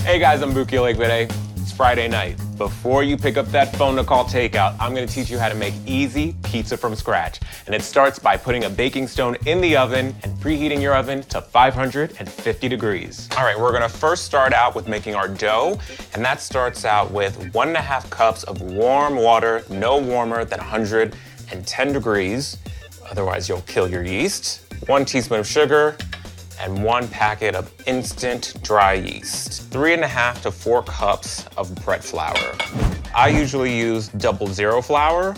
Hey guys, I'm Buki Elegbede. It's Friday night. Before you pick up that phone to call takeout, I'm gonna teach you how to make easy pizza from scratch. And it starts by putting a baking stone in the oven and preheating your oven to 550 degrees. All right, we're gonna first start out with making our dough, and that starts out with 1.5 cups of warm water, no warmer than 110 degrees. Otherwise, you'll kill your yeast. 1 teaspoon of sugar, and 1 packet of instant dry yeast. 3.5 to 4 cups of bread flour. I usually use 00 flour,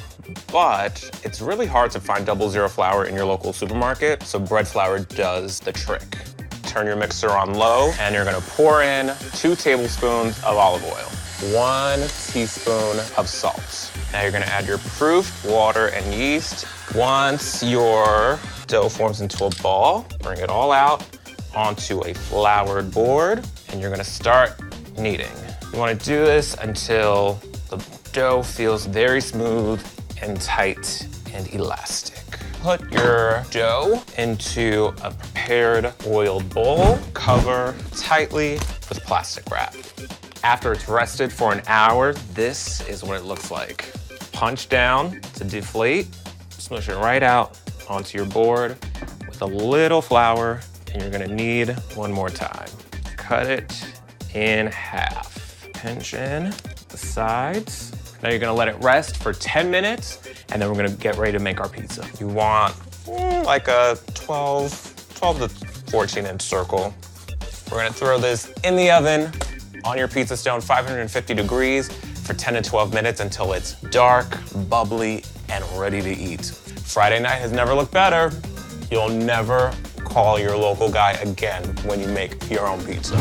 but it's really hard to find 00 flour in your local supermarket, so bread flour does the trick. Turn your mixer on low, and you're gonna pour in 2 tablespoons of olive oil, 1 teaspoon of salt. Now you're gonna add your proofed water and yeast. Once your dough forms into a ball, bring it all out onto a floured board, and you're gonna start kneading. You wanna do this until the dough feels very smooth and tight and elastic. Put your dough into a prepared oiled bowl, cover tightly with plastic wrap. After it's rested for an hour, this is what it looks like. Punch down to deflate, smush it right out onto your board with a little flour, and you're gonna knead one more time. Cut it in half. Pinch in the sides. Now you're gonna let it rest for 10 minutes, and then we're gonna get ready to make our pizza. You want like a 12 to 14 inch circle. We're gonna throw this in the oven on your pizza stone, 550 degrees for 10 to 12 minutes until it's dark, bubbly, and ready to eat. Friday night has never looked better. You'll never call your local guy again when you make your own pizza.